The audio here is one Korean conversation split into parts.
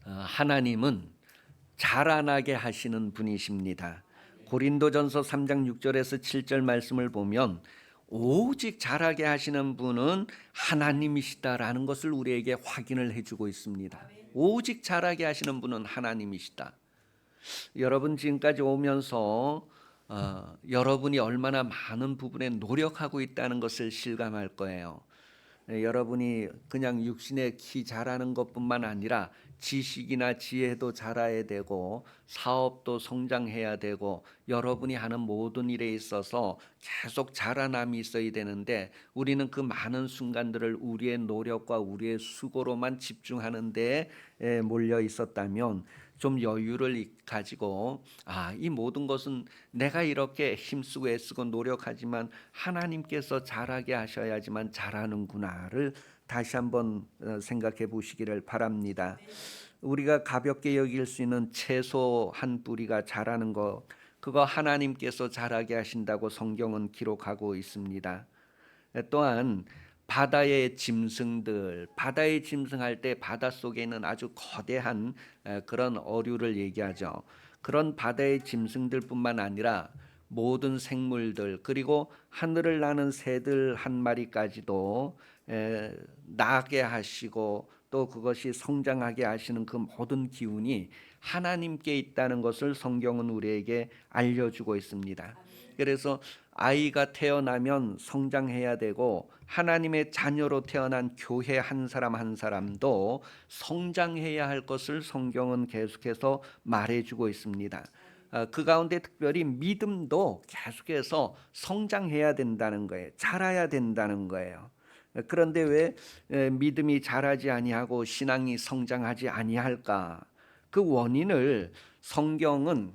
하나님은 자라나게 하시는 분이십니다. 고린도전서 3장 6절에서 7절 말씀을 보면 오직 자라게 하시는 분은 하나님이시다라는 것을 우리에게 확인을 해주고 있습니다. 오직 자라게 하시는 분은 하나님이시다. 여러분 지금까지 오면서 여러분이 얼마나 많은 부분에 노력하고 있다는 것을 실감할 거예요. 여러분이 그냥 육신의 키 자라는 것뿐만 아니라 지식이나 지혜도 자라야 되고 사업도 성장해야 되고 여러분이 하는 모든 일에 있어서 계속 자라남이 있어야 되는데 우리는 그 많은 순간들을 우리의 노력과 우리의 수고로만 집중하는 데에 몰려 있었다면 좀 여유를 가지고 이 모든 것은 내가 이렇게 힘쓰고 애쓰고 노력하지만 하나님께서 잘하게 하셔야지만 잘하는구나를 다시 한번 생각해 보시기를 바랍니다. 우리가 가볍게 여길 수 있는 채소 한 뿌리가 자라는 것, 그거 하나님께서 자라게 하신다고 성경은 기록하고 있습니다. 또한 바다의 짐승들, 바다에 짐승할 때 바닷속에 있는 아주 거대한 그런 어류를 얘기하죠. 그런 바다의 짐승들뿐만 아니라 모든 생물들, 그리고 하늘을 나는 새들 한 마리까지도 나게 하시고 또 그것이 성장하게 하시는 그 모든 기운이 하나님께 있다는 것을 성경은 우리에게 알려주고 있습니다. 그래서 아이가 태어나면 성장해야 되고 하나님의 자녀로 태어난 교회 한 사람 한 사람도 성장해야 할 것을 성경은 계속해서 말해주고 있습니다. 그 가운데 특별히 믿음도 계속해서 성장해야 된다는 거예요. 자라야 된다는 거예요. 그런데 왜 믿음이 자라지 아니하고 신앙이 성장하지 아니할까? 그 원인을 성경은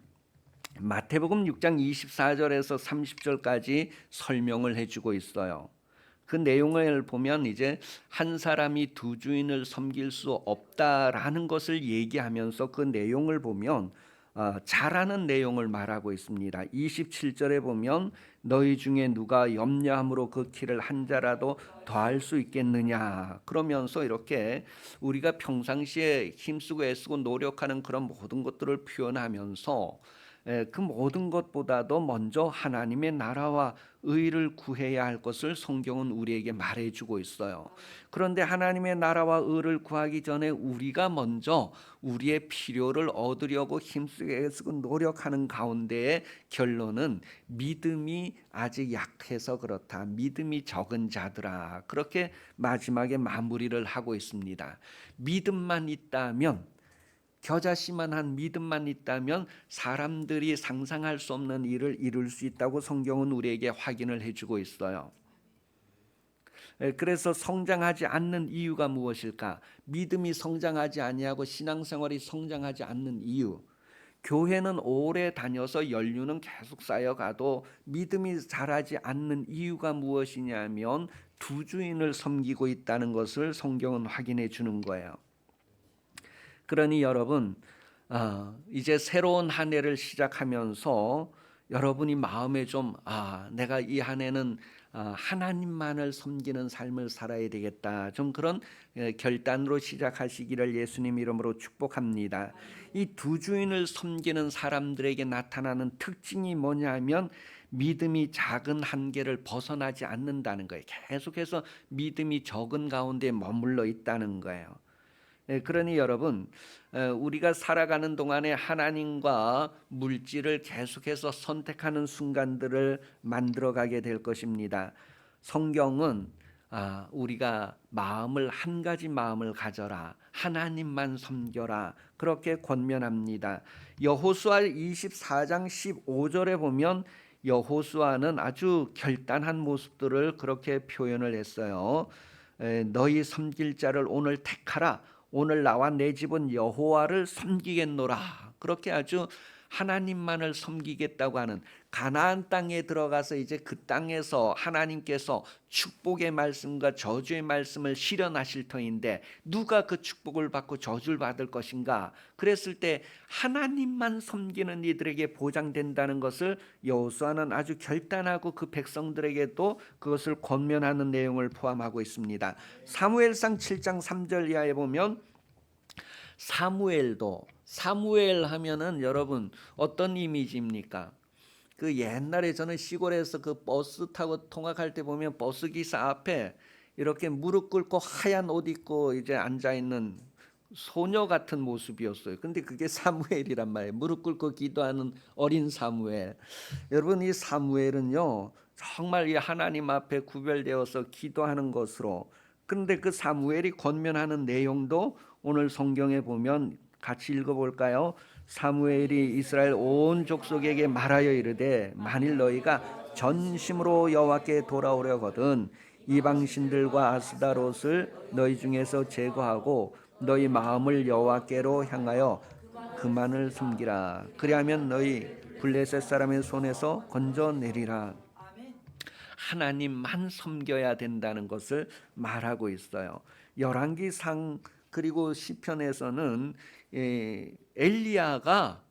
마태복음 6장 24절에서 30절까지 설명을 해주고 있어요. 그 내용을 보면 이제 한 사람이 두 주인을 섬길 수 없다라는 것을 얘기하면서 그 내용을 보면 잘하는 내용을 말하고 있습니다. 27절에 보면 너희 중에 누가 염려함으로 그 키를 한 자라도 더할 수 있겠느냐, 그러면서 이렇게 우리가 평상시에 힘쓰고 애쓰고 노력하는 그런 모든 것들을 표현하면서 그 모든 것보다도 먼저 하나님의 나라와 의를 구해야 할 것을 성경은 우리에게 말해주고 있어요. 그런데 하나님의 나라와 의를 구하기 전에 우리가 먼저 우리의 필요를 얻으려고 힘쓰고 애쓰고 노력하는 가운데의 결론은 믿음이 아직 약해서 그렇다. 믿음이 적은 자들아. 그렇게 마지막에 마무리를 하고 있습니다. 믿음만 있다면, 겨자씨만한 믿음만 있다면 사람들이 상상할 수 없는 일을 이룰 수 있다고 성경은 우리에게 확인을 해주고 있어요. 그래서 성장하지 않는 이유가 무엇일까? 믿음이 성장하지 아니하고 신앙생활이 성장하지 않는 이유. 교회는 오래 다녀서 연륜은 계속 쌓여가도 믿음이 자라지 않는 이유가 무엇이냐면 두 주인을 섬기고 있다는 것을 성경은 확인해 주는 거예요. 그러니 여러분, 이제 새로운 한 해를 시작하면서 여러분이 마음에 좀 내가 이 한 해는 하나님만을 섬기는 삶을 살아야 되겠다, 좀 그런 결단으로 시작하시기를 예수님 이름으로 축복합니다. 이 두 주인을 섬기는 사람들에게 나타나는 특징이 뭐냐면 믿음이 작은 한계를 벗어나지 않는다는 거예요. 계속해서 믿음이 적은 가운데 머물러 있다는 거예요. 그러니 여러분, 우리가 살아가는 동안에 하나님과 물질을 계속해서 선택하는 순간들을 만들어가게 될 것입니다. 성경은 우리가 마음을 한 가지 마음을 가져라, 하나님만 섬겨라, 그렇게 권면합니다. 여호수아 24장 15절에 보면 여호수아는 아주 결단한 모습들을 그렇게 표현을 했어요. 너희 섬길 자를 오늘 택하라. 오늘 나와 내 집은 여호와를 섬기겠노라. 그렇게 아주 하나님만을 섬기겠다고 하는 가나안 땅에 들어가서 이제 그 땅에서 하나님께서 축복의 말씀과 저주의 말씀을 실현하실 터인데 누가 그 축복을 받고 저주를 받을 것인가? 그랬을 때 하나님만 섬기는 이들에게 보장된다는 것을 여호수아는 아주 결단하고 그 백성들에게도 그것을 권면하는 내용을 포함하고 있습니다. 사무엘상 7장 3절 이하에 보면 사무엘 하면은 여러분 어떤 이미지입니까? 그 옛날에 저는 시골에서 그 버스 타고 통학할 때 보면 버스 기사 앞에 이렇게 무릎 꿇고 하얀 옷 입고 이제 앉아 있는 소녀 같은 모습이었어요. 근데 그게 사무엘이란 말이에요. 무릎 꿇고 기도하는 어린 사무엘. 여러분 이 사무엘은요 정말 이 하나님 앞에 구별되어서 기도하는 것으로, 그런데 그 사무엘이 권면하는 내용도 오늘 성경에 보면 같이 읽어볼까요? 사무엘이 이스라엘 온 족속에게 말하여 이르되 만일 너희가 전심으로 여호와께 돌아오려거든 이방신들과 아스다롯을 너희 중에서 제거하고 너희 마음을 여호와께로 향하여 그만을 섬기라. 그리하면 너희 블레셋 사람의 손에서 건져내리라. 하나님만 섬겨야 된다는 것을 말하고 있어요. 열왕기상 그리고 시편에서는 엘리야가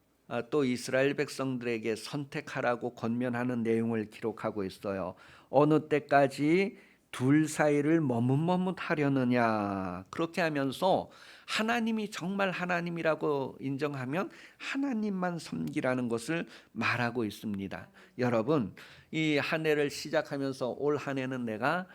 또 이스라엘 백성들에게 선택하라고 권면하는 내용을 기록하고 있어요. 어느 때까지 둘 사이를 머뭇머뭇하려느냐. 그렇게 하면서 하나님이 정말 하나님이라고 인정하면 하나님만 섬기라는 것을 말하고 있습니다. 여러분 이 한 해를 시작하면서 올 한 해는 내가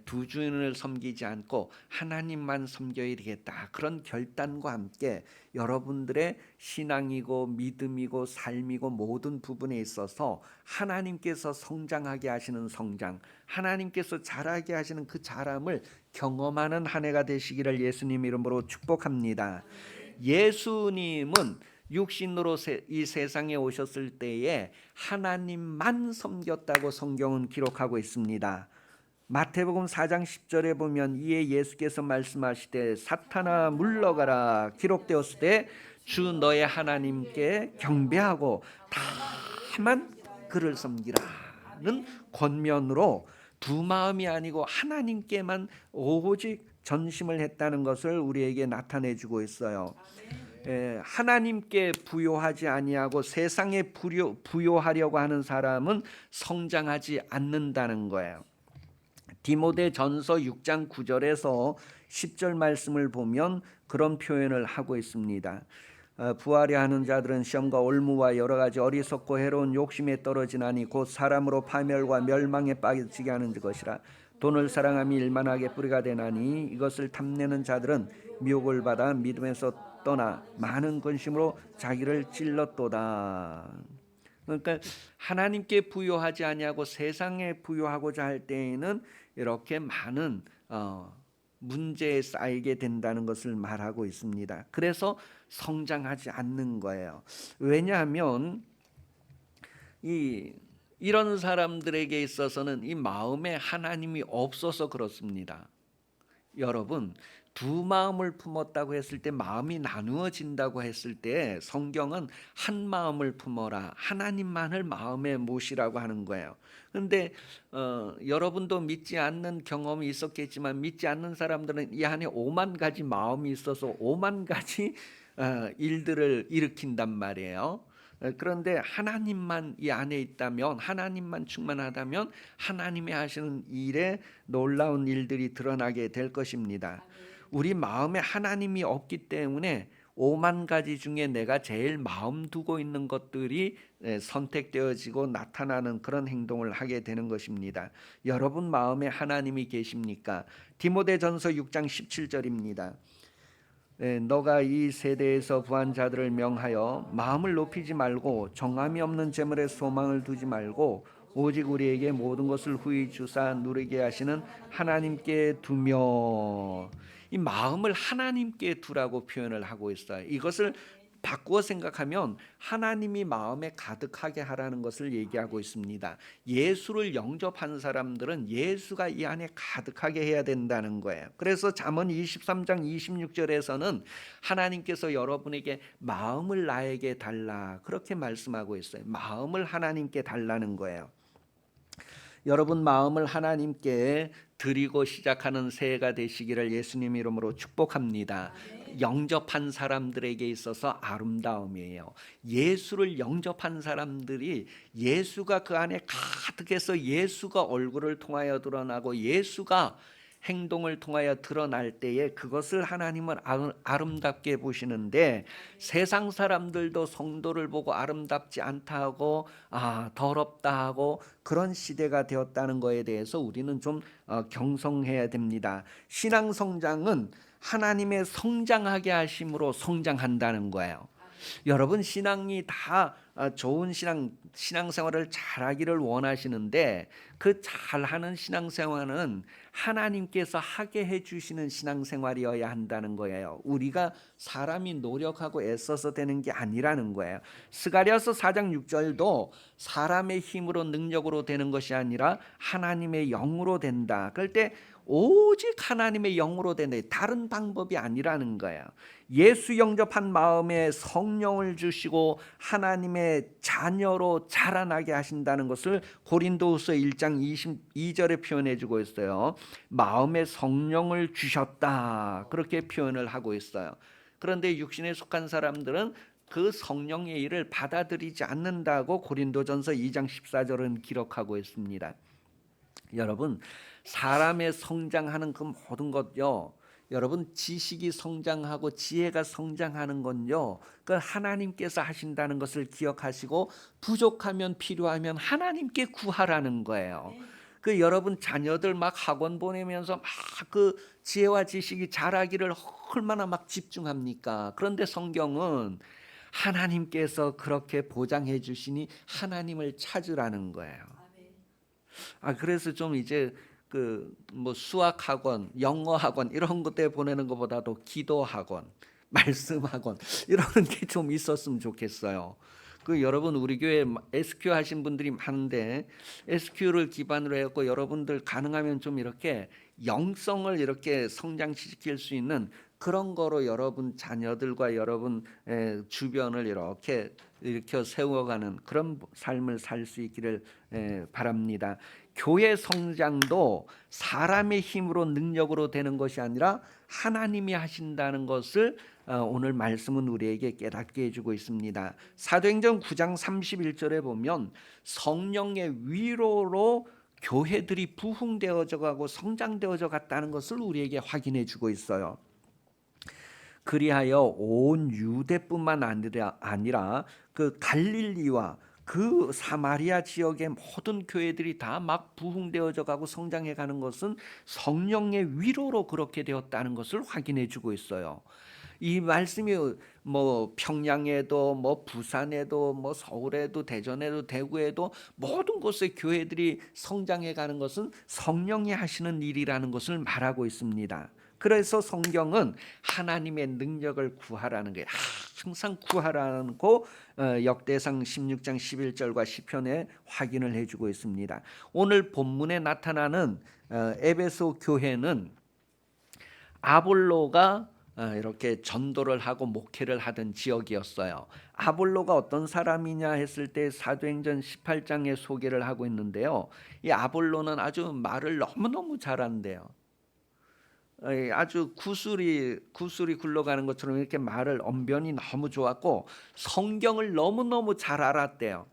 두 주인을 섬기지 않고 하나님만 섬겨야 되겠다, 그런 결단과 함께 여러분들의 신앙이고 믿음이고 삶이고 모든 부분에 있어서 하나님께서 성장하게 하시는 성장, 하나님께서 자라게 하시는 그 자람을 경험하는 한 해가 되시기를 예수님 이름으로 축복합니다. 예수님은 육신으로 이 세상에 오셨을 때에 하나님만 섬겼다고 성경은 기록하고 있습니다. 마태복음 4장 10절에 보면 이에 예수께서 말씀하시되 사탄아 물러가라 기록되었을 때 주 너의 하나님께 경배하고 다만 그를 섬기라는 권면으로 두 마음이 아니고 하나님께만 오직 전심을 했다는 것을 우리에게 나타내 주고 있어요. 하나님께 부요하지 아니하고 세상에 부요하려고 하는 사람은 성장하지 않는다는 거예요. 디모데전서 6장 9절에서 10절 말씀을 보면 그런 표현을 하고 있습니다. 부하려 하는 자들은 시험과 올무와 여러 가지 어리석고 해로운 욕심에 떨어지나니 곧 사람으로 파멸과 멸망에 빠지게 하는 것이라. 돈을 사랑함이 일만하게 뿌리가 되나니 이것을 탐내는 자들은 미혹을 받아 믿음에서 떠나 많은 근심으로 자기를 찔렀도다. 그러니까 하나님께 부요하지 아니하고 세상에 부요하고자 할 때에는 이렇게 많은 문제에 쌓이게 된다는 것을 말하고 있습니다. 그래서 성장하지 않는 거예요. 왜냐하면 이런 사람들에게 있어서는 이 마음에 하나님이 없어서 그렇습니다. 여러분 두 마음을 품었다고 했을 때 마음이 나누어진다고 했을 때 성경은 한 마음을 품어라, 하나님만을 마음에 모시라고 하는 거예요. 그런데 여러분도 믿지 않는 경험이 있었겠지만 믿지 않는 사람들은 이 안에 5만 가지 마음이 있어서 5만 가지 일들을 일으킨단 말이에요. 그런데 하나님만 이 안에 있다면, 하나님만 충만하다면 하나님이 하시는 일에 놀라운 일들이 드러나게 될 것입니다. 우리 마음에 하나님이 없기 때문에 5만 가지 중에 내가 제일 마음 두고 있는 것들이 선택되어지고 나타나는 그런 행동을 하게 되는 것입니다. 여러분 마음에 하나님이 계십니까? 디모데전서 6장 17절입니다. 너가 이 세대에서 부한 자들을 명하여 마음을 높이지 말고 정함이 없는 재물에 소망을 두지 말고 오직 우리에게 모든 것을 후히 주사 누리게 하시는 하나님께 두며, 이 마음을 하나님께 두라고 표현을 하고 있어요. 이것을 바꾸어 생각하면 하나님이 마음에 가득하게 하라는 것을 얘기하고 있습니다. 예수를 영접한 사람들은 예수가 이 안에 가득하게 해야 된다는 거예요. 그래서 잠언 23장 26절에서는 하나님께서 여러분에게 마음을 나에게 달라 그렇게 말씀하고 있어요. 마음을 하나님께 달라는 거예요. 여러분 마음을 하나님께 드리고 시작하는 새해가 되시기를 예수님 이름으로 축복합니다. 영접한 사람들에게 있어서 아름다움이에요. 예수를 영접한 사람들이 예수가 그 안에 가득해서 예수가 얼굴을 통하여 드러나고 예수가 행동을 통하여 드러날 때에 그것을 하나님은 아름답게 보시는데 세상 사람들도 성도를 보고 아름답지 않다 하고 더럽다 하고 그런 시대가 되었다는 것에 대해서 우리는 좀 경성해야 됩니다. 신앙 성장은 하나님의 성장하게 하심으로 성장한다는 거예요. 여러분 신앙이 다 좋은 신앙생활을 잘하기를 원하시는데 그 잘하는 신앙생활은 하나님께서 하게 해주시는 신앙생활이어야 한다는 거예요. 우리가 사람이 노력하고 애써서 되는 게 아니라는 거예요. 스가랴서 4장 6절도 사람의 힘으로 능력으로 되는 것이 아니라 하나님의 영으로 된다. 그럴 때 오직 하나님의 영으로 된다. 다른 방법이 아니라는 거예요. 예수 영접한 마음에 성령을 주시고 하나님의 자녀로 자라나게 하신다는 것을 고린도후서 1장 22절에 표현해 주고 있어요. 마음에 성령을 주셨다 그렇게 표현을 하고 있어요. 그런데 육신에 속한 사람들은 그 성령의 일을 받아들이지 않는다고 고린도전서 2장 14절은 기록하고 있습니다. 여러분 사람의 성장하는 그 모든 것요, 여러분 지식이 성장하고 지혜가 성장하는 건요, 그 하나님께서 하신다는 것을 기억하시고 부족하면 필요하면 하나님께 구하라는 거예요. 그 여러분 자녀들 막 학원 보내면서 막 그 지혜와 지식이 자라기를 얼마나 막 집중합니까? 그런데 성경은 하나님께서 그렇게 보장해 주시니 하나님을 찾으라는 거예요. 그래서 좀 이제 그 뭐 수학 학원, 영어 학원 이런 것들 보내는 것보다도 기도 학원, 말씀 학원 이런 게 좀 있었으면 좋겠어요. 그 여러분 우리 교회 SQ 하신 분들이 많은데 SQ를 기반으로 해서 여러분들 가능하면 좀 이렇게 영성을 이렇게 성장시킬 수 있는 그런 거로 여러분 자녀들과 여러분 주변을 이렇게 일으켜 세워가는 그런 삶을 살 수 있기를 바랍니다. 교회 성장도 사람의 힘으로 능력으로 되는 것이 아니라 하나님이 하신다는 것을 오늘 말씀은 우리에게 깨닫게 해주고 있습니다. 사도행전 9장 31절에 보면 성령의 위로로 교회들이 부흥되어져 가고 성장되어져 갔다는 것을 우리에게 확인해 주고 있어요. 그리하여 온 유대뿐만 아니라 그 갈릴리와 그 사마리아 지역의 모든 교회들이 다 막 부흥되어져 가고 성장해 가는 것은 성령의 위로로 그렇게 되었다는 것을 확인해 주고 있어요. 이 말씀이 뭐 평양에도 뭐 부산에도 뭐 서울에도 대전에도 대구에도 모든 곳의 교회들이 성장해 가는 것은 성령이 하시는 일이라는 것을 말하고 있습니다. 그래서 성경은 하나님의 능력을 구하라는 거예요. 항상 구하라고 역대상 16장 11절과 시편에 확인을 해주고 있습니다. 오늘 본문에 나타나는 에베소 교회는 아볼로가 이렇게 전도를 하고 목회를 하던 지역이었어요. 아볼로가 어떤 사람이냐 했을 때 사도행전 18장에 소개를 하고 있는데요. 이 아볼로는 아주 말을 너무너무 잘한대요. 아주 구슬이 굴러가는 것처럼 이렇게 말을 언변이 너무 좋았고 성경을 너무너무 잘 알았대요.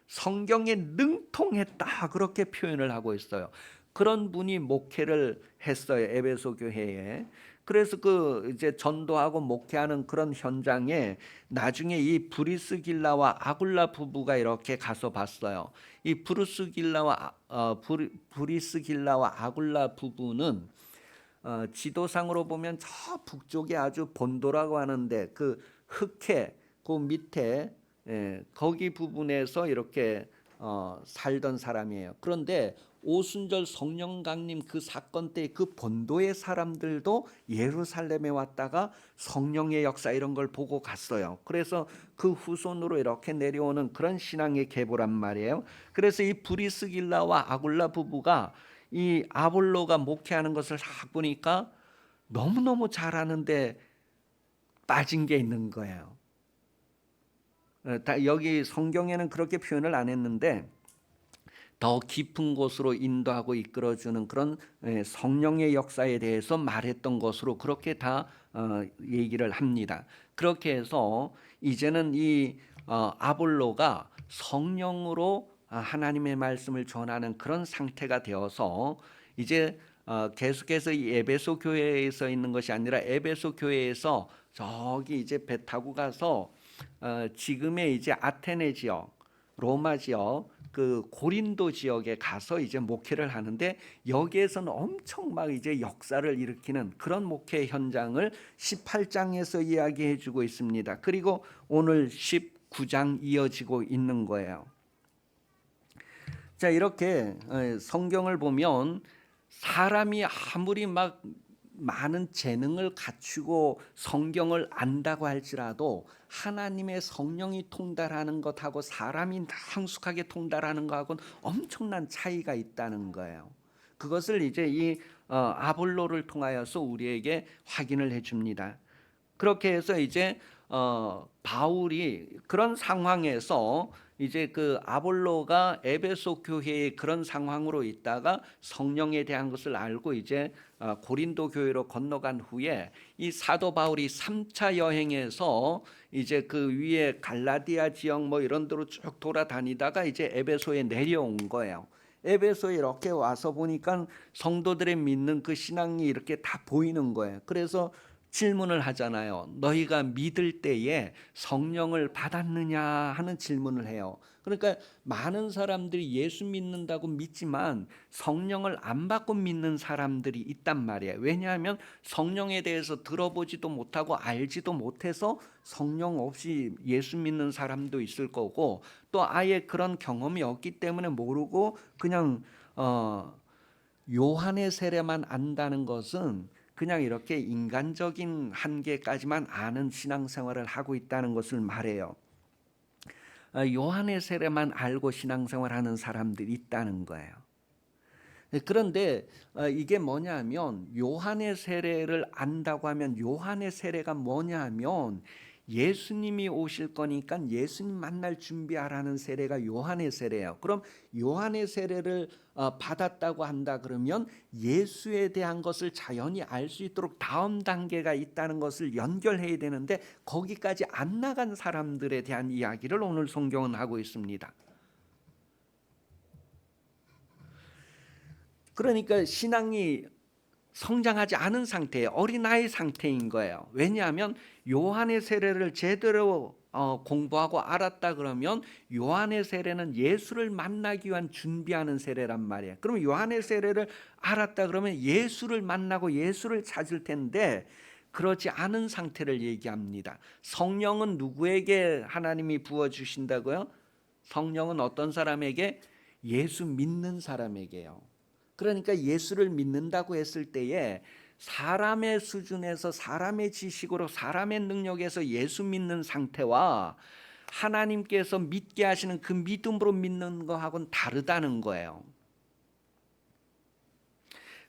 성경에 능통했다 그렇게 표현을 하고 있어요. 그런 분이 목회를 했어요. 에베소 교회에. 그래서 그 이제 전도하고 목회하는 그런 현장에 나중에 이 브리스길라와 아굴라 부부가 이렇게 가서 봤어요. 이 브리스길라와 아굴라 부부는 지도상으로 보면 저 북쪽에 아주 본도라고 하는데 그 흑해 그 밑에 거기 부분에서 이렇게 살던 사람이에요. 그런데 오순절 성령 강림 그 사건 때 그 본도의 사람들도 예루살렘에 왔다가 성령의 역사 이런 걸 보고 갔어요. 그래서 그 후손으로 이렇게 내려오는 그런 신앙의 계보란 말이에요. 그래서 이 브리스길라와 아굴라 부부가 이 아볼로가 목회하는 것을 딱 보니까 너무너무 잘하는데 빠진 게 있는 거예요. 여기 성경에는 그렇게 표현을 안 했는데 더 깊은 곳으로 인도하고 이끌어주는 그런 성령의 역사에 대해서 말했던 것으로 그렇게 다 얘기를 합니다. 그렇게 해서 이제는 이 아볼로가 성령으로 하나님의 말씀을 전하는 그런 상태가 되어서 이제 계속해서 이 에베소 교회에서 있는 것이 아니라 에베소 교회에서 저기 이제 배 타고 가서 지금의 이제 아테네 지역, 로마 지역, 그 고린도 지역에 가서 이제 목회를 하는데 여기에서는 엄청 막 이제 역사를 일으키는 그런 목회 현장을 18장에서 이야기해 주고 있습니다. 그리고 오늘 19장 이어지고 있는 거예요. 자, 이렇게 성경을 보면 사람이 아무리 막 많은 재능을 갖추고 성경을 안다고 할지라도 하나님의 성령이 통달하는 것하고 사람이 능숙하게 통달하는 것하고는 엄청난 차이가 있다는 거예요. 그것을 이제 이 아볼로를 통하여서 우리에게 확인을 해줍니다. 그렇게 해서 이제 바울이 그런 상황에서 이제 그 아볼로가 에베소 교회의 그런 상황으로 있다가 성령에 대한 것을 알고 이제 고린도 교회로 건너간 후에 이 사도 바울이 3차 여행에서 이제 그 위에 갈라디아 지역 뭐 이런 데로 쭉 돌아다니다가 이제 에베소에 내려온 거예요. 에베소에 이렇게 와서 보니까 성도들의 믿는 그 신앙이 이렇게 다 보이는 거예요. 그래서 질문을 하잖아요. 너희가 믿을 때에 성령을 받았느냐 하는 질문을 해요. 그러니까 많은 사람들이 예수 믿는다고 믿지만 성령을 안 받고 믿는 사람들이 있단 말이에요. 왜냐하면 성령에 대해서 들어보지도 못하고 알지도 못해서 성령 없이 예수 믿는 사람도 있을 거고 또 아예 그런 경험이 없기 때문에 모르고 그냥 요한의 세례만 안다는 것은 그냥 이렇게 인간적인 한계까지만 아는 신앙생활을 하고 있다는 것을 말해요. 요한의 세례만 알고 신앙생활하는 사람들이 있다는 거예요. 그런데 이게 뭐냐면 요한의 세례를 안다고 하면 요한의 세례가 뭐냐면 예수님이 오실 거니까 예수님 만날 준비하라는 세례가 요한의 세례예요. 그럼 요한의 세례를 받았다고 한다 그러면 예수에 대한 것을 자연히 알 수 있도록 다음 단계가 있다는 것을 연결해야 되는데 거기까지 안 나간 사람들에 대한 이야기를 오늘 성경은 하고 있습니다. 그러니까 신앙이 성장하지 않은 상태에 어린아이 상태인 거예요. 왜냐하면 요한의 세례를 제대로 공부하고 알았다 그러면 요한의 세례는 예수를 만나기 위한 준비하는 세례란 말이에요. 그럼 요한의 세례를 알았다 그러면 예수를 만나고 예수를 찾을 텐데 그렇지 않은 상태를 얘기합니다. 성령은 누구에게 하나님이 부어주신다고요? 성령은 어떤 사람에게? 예수 믿는 사람에게요. 그러니까 예수를 믿는다고 했을 때에 사람의 수준에서 사람의 지식으로 사람의 능력에서 예수 믿는 상태와 하나님께서 믿게 하시는 그 믿음으로 믿는 거하고는 다르다는 거예요.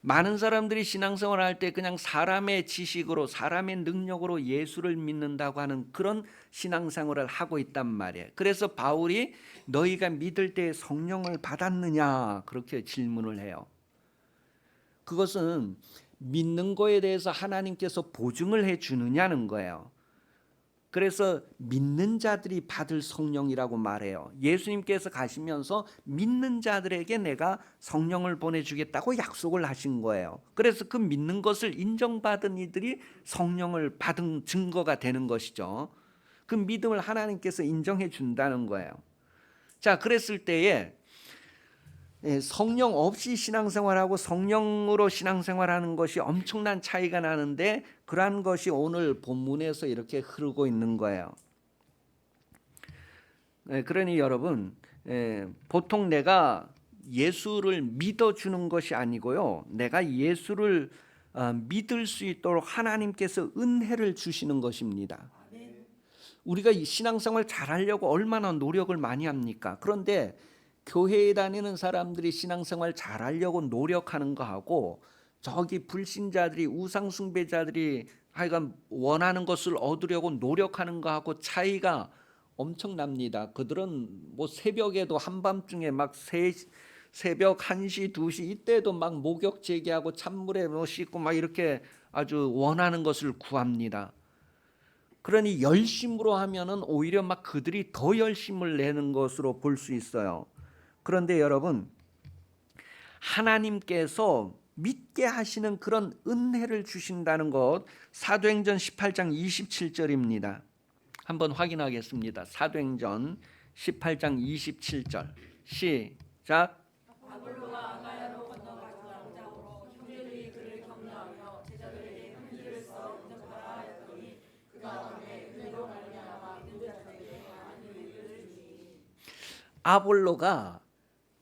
많은 사람들이 신앙생활을 할 때 그냥 사람의 지식으로 사람의 능력으로 예수를 믿는다고 하는 그런 신앙생활을 하고 있단 말이에요. 그래서 바울이 너희가 믿을 때 성령을 받았느냐 그렇게 질문을 해요. 그것은 믿는 거에 대해서 하나님께서 보증을 해 주느냐는 거예요. 그래서 믿는 자들이 받을 성령이라고 말해요. 예수님께서 가시면서 믿는 자들에게 내가 성령을 보내주겠다고 약속을 하신 거예요. 그래서 그 믿는 것을 인정받은 이들이 성령을 받은 증거가 되는 것이죠. 그 믿음을 하나님께서 인정해 준다는 거예요. 자, 그랬을 때에 성령 없이 신앙생활하고 성령으로 신앙생활하는 것이 엄청난 차이가 나는데 그러한 것이 오늘 본문에서 이렇게 흐르고 있는 거예요. 그러니 여러분 보통 내가 예수를 믿어주는 것이 아니고요. 내가 예수를 믿을 수 있도록 하나님께서 은혜를 주시는 것입니다. 우리가 이 신앙생활 잘하려고 얼마나 노력을 많이 합니까? 그런데 교회에 다니는 사람들이 신앙생활 잘하려고 노력하는 거하고 저기 불신자들이 우상숭배자들이 하여간 원하는 것을 얻으려고 노력하는 거하고 차이가 엄청납니다. 그들은 뭐 새벽에도 한밤중에 막 새벽 1시, 2시 이때도 막 목욕 제기하고 찬물에 뭐 씻고 막 이렇게 아주 원하는 것을 구합니다. 그러니 열심으로 하면은 오히려 막 그들이 더 열심을 내는 것으로 볼 수 있어요. 그런데 여러분, 하나님께서 믿게 하시는 그런 은혜를 주신다는 것, 사도행전 18장 27절입니다. 한번 확인하겠습니다. 사도행전 18장 27절 시작. 아볼로가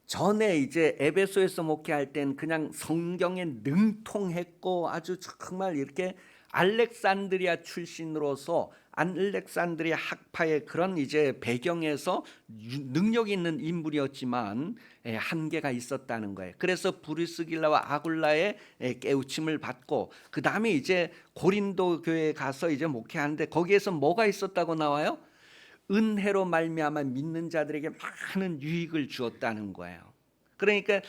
전에 이제 에베소에서 목회할 땐 그냥 성경에 능통했고 아주 정말 이렇게 알렉산드리아 출신으로서 알렉산드리아 학파의 그런 이제 배경에서 능력 있는 인물이었지만 한계가 있었다는 거예요. 그래서 브리스길라와 아굴라의 깨우침을 받고 그 다음에 이제 고린도 교회에 가서 이제 목회하는데 거기에서 뭐가 있었다고 나와요? 은혜로 말미암아 믿는 자들에게 많은 유익을 주었다는 거예요. 그러니까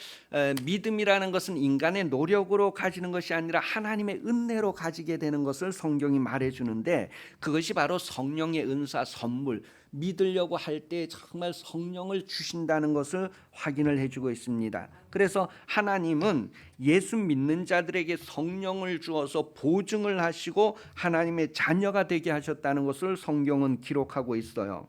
믿음이라는 것은 인간의 노력으로 가지는 것이 아니라 하나님의 은혜로 가지게 되는 것을 성경이 말해주는데 그것이 바로 성령의 은사 선물, 믿으려고 할 때 정말 성령을 주신다는 것을 확인을 해주고 있습니다. 그래서 하나님은 예수 믿는 자들에게 성령을 주어서 보증을 하시고 하나님의 자녀가 되게 하셨다는 것을 성경은 기록하고 있어요.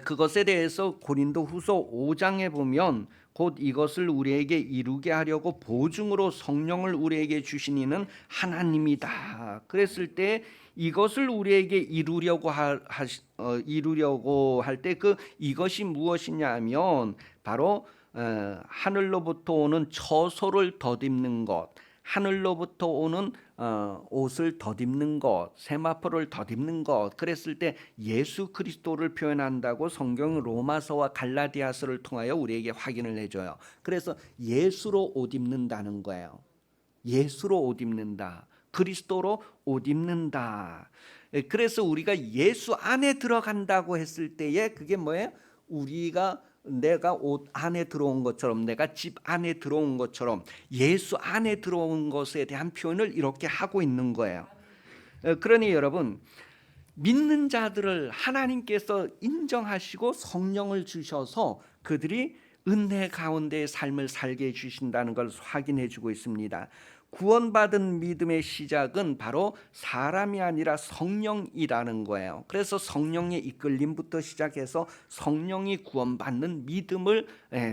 그것에 대해서 고린도후서 5장에 보면 곧 이것을 우리에게 이루게 하려고 보증으로 성령을 우리에게 주신 이는 하나님이다. 그랬을 때 이것을 우리에게 이루려고 할 때 그 이것이 무엇이냐면 바로 하늘로부터 오는 처소를 덧입는 것, 하늘로부터 오는 옷을 덧입는 것, 세마포를 덧입는 것. 그랬을 때 예수 그리스도를 표현한다고 성경 로마서와 갈라디아서를 통하여 우리에게 확인을 해줘요. 그래서 예수로 옷 입는다는 거예요. 예수로 옷 입는다. 그리스도로 옷 입는다. 그래서 우리가 예수 안에 들어간다고 했을 때에 그게 뭐예요? 우리가 내가 옷 안에 들어온 것처럼 내가 집 안에 들어온 것처럼 예수 안에 들어온 것에 대한 표현을 이렇게 하고 있는 거예요. 그러니 여러분 믿는 자들을 하나님께서 인정하시고 성령을 주셔서 그들이 은혜 가운데의 삶을 살게 해주신다는 걸 확인해 주고 있습니다. 구원받은 믿음의 시작은 바로 사람이 아니라 성령이라는 거예요. 그래서 성령의 이끌림부터 시작해서 성령이 구원받는 믿음을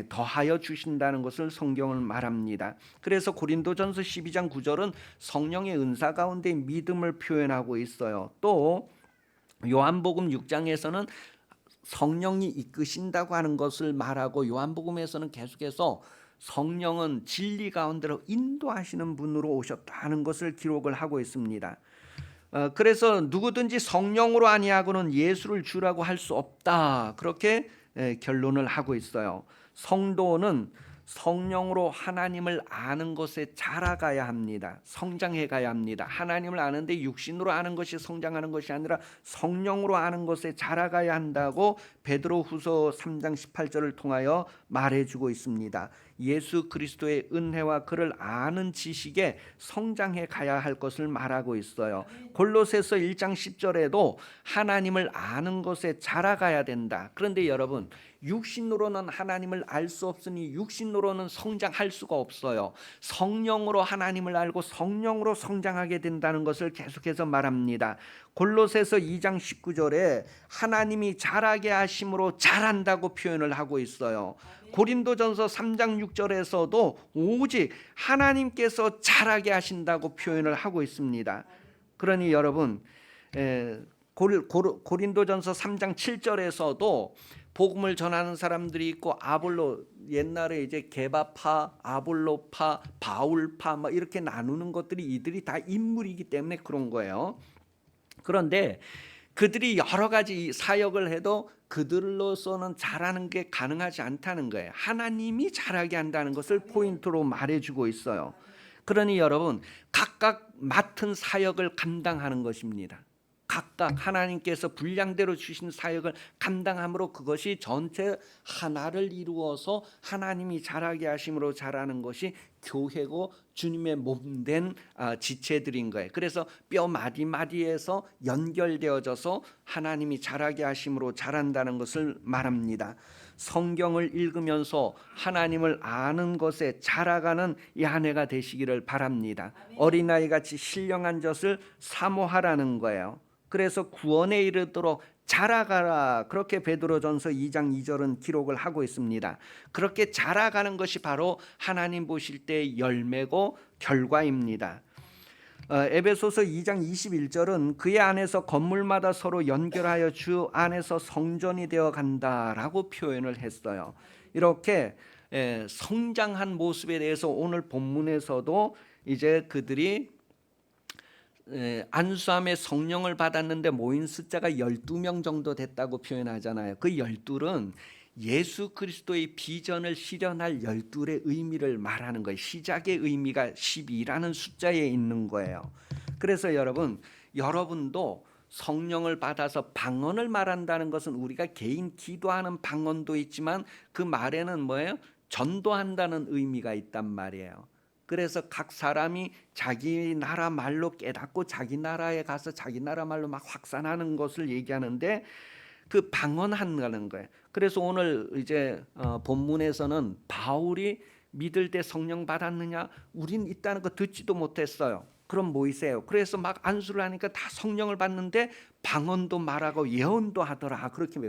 더하여 주신다는 것을 성경은 말합니다. 그래서 고린도전서 12장 9절은 성령의 은사 가운데 믿음을 표현하고 있어요. 또 요한복음 6장에서는 성령이 이끄신다고 하는 것을 말하고 요한복음에서는 계속해서 성령은 진리 가운데로 인도하시는 분으로 오셨다는 것을 기록을 하고 있습니다. 그래서 누구든지 성령으로 아니하고는 예수를 주라고 할 수 없다. 그렇게 결론을 하고 있어요. 성도는 성령으로 하나님을 아는 것에 자라가야 합니다. 성장해 가야 합니다. 하나님을 아는데 육신으로 아는 것이 성장하는 것이 아니라 성령으로 아는 것에 자라가야 한다고 베드로후서 3장 18절을 통하여 말해주고 있습니다. 예수 그리스도의 은혜와 그를 아는 지식에 성장해 가야 할 것을 말하고 있어요. 골로새서 1장 10절에도 하나님을 아는 것에 자라가야 된다. 그런데 여러분 육신으로는 하나님을 알 수 없으니 육신으로는 성장할 수가 없어요. 성령으로 하나님을 알고 성령으로 성장하게 된다는 것을 계속해서 말합니다. 골로새서 2장 19절에 하나님이 자라게 하심으로 자란다고 표현을 하고 있어요. 고린도전서 3장 6절에서도 오직 하나님께서 자라게 하신다고 표현을 하고 있습니다. 그러니 여러분 고린도전서 3장 7절에서도 복음을 전하는 사람들이 있고 아볼로, 옛날에 이제 게바파, 아볼로파, 바울파 막 이렇게 나누는 것들이 이들이 다 인물이기 때문에 그런 거예요. 그런데 그들이 여러 가지 사역을 해도 그들로서는 잘하는 게 가능하지 않다는 거예요. 하나님이 잘하게 한다는 것을 포인트로 말해주고 있어요. 그러니 여러분, 각각 맡은 사역을 감당하는 것입니다. 각각 하나님께서 분량대로 주신 사역을 감당함으로 그것이 전체 하나를 이루어서 하나님이 잘하게 하심으로 잘하는 것이 교회고 주님의 몸된 지체들인 거예요. 그래서 뼈 마디마디에서 연결되어져서 하나님이 잘하게 하심으로 잘한다는 것을 말합니다. 성경을 읽으면서 하나님을 아는 것에 자라가는 이 한 해가 되시기를 바랍니다. 어린아이같이 신령한 젖을 사모하라는 거예요. 그래서 구원에 이르도록 자라가라, 그렇게 베드로전서 2장 2절은 기록을 하고 있습니다. 그렇게 자라가는 것이 바로 하나님 보실 때의 열매고 결과입니다. 에베소서 2장 21절은 그의 안에서 건물마다 서로 연결하여 주 안에서 성전이 되어 간다라고 표현을 했어요. 이렇게 성장한 모습에 대해서 오늘 본문에서도 이제 그들이 안수함에 성령을 받았는데 모인 숫자가 12명 정도 됐다고 표현하잖아요. 그 12은 예수 그리스도의 비전을 실현할 12의 의미를 말하는 거예요. 시작의 의미가 12라는 숫자에 있는 거예요. 그래서 여러분도 성령을 받아서 방언을 말한다는 것은 우리가 개인 기도하는 방언도 있지만 그 말에는 뭐예요? 전도한다는 의미가 있단 말이에요. 그래서 각 사람이 자기 나라 말로 깨닫고 자기 나라에 가서 자기 나라 말로 막 확산하는 것을 얘기하는데 그 방언한다는 거예요. 그래서 오늘 이제 본문에서는 바울이 믿을 때 성령 받았느냐? 우린 있다는 거 듣지도 못했어요. 그럼 뭐이세요? 그래서 막 안수를 하니까 다 성령을 받는데 방언도 말하고 예언도 하더라. 그렇게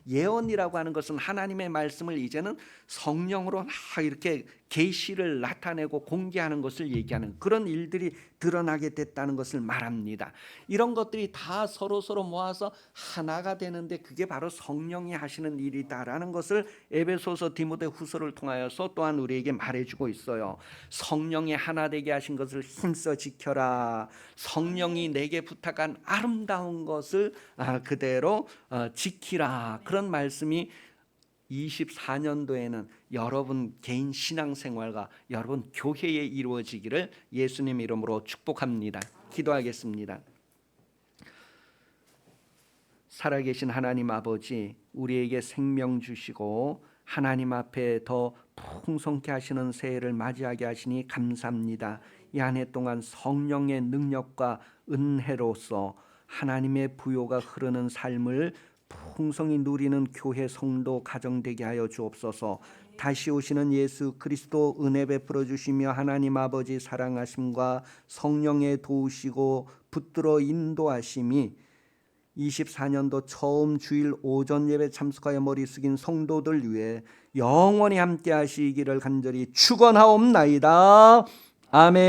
예언이라고 하는 것은 하나님의 말씀을 이제는 성령으로 막 이렇게 계시를 나타내고 공개하는 것을 얘기하는 그런 일들이 드러나게 됐다는 것을 말합니다. 이런 것들이 다 서로 모아서 하나가 되는데 그게 바로 성령이 하시는 일이다라는 것을 에베소서 디모데후서를 통하여서 또한 우리에게 말해주고 있어요. 성령이 하나 되게 하신 것을 힘써 지켜라. 성령이 내게 부탁한 아름다운 것을 그대로 지키라. 그런 말씀이 24년도에는 여러분 개인 신앙생활과 여러분 교회에 이루어지기를 예수님 이름으로 축복합니다. 기도하겠습니다. 살아계신 하나님 아버지, 우리에게 생명 주시고 하나님 앞에 더 풍성케 하시는 새해를 맞이하게 하시니 감사합니다. 이 한 해 동안 성령의 능력과 은혜로서 하나님의 부요가 흐르는 삶을 풍성히 누리는 교회 성도 가정 되게 하여 주옵소서. 다시 오시는 예수 그리스도 은혜 베풀어 주시며 하나님 아버지 사랑하심과 성령의 도우시고 붙들어 인도하심이 24년도 처음 주일 오전 예배 참석하여 머리 숙인 성도들 위해 영원히 함께 하시기를 간절히 축원하옵나이다. 아멘.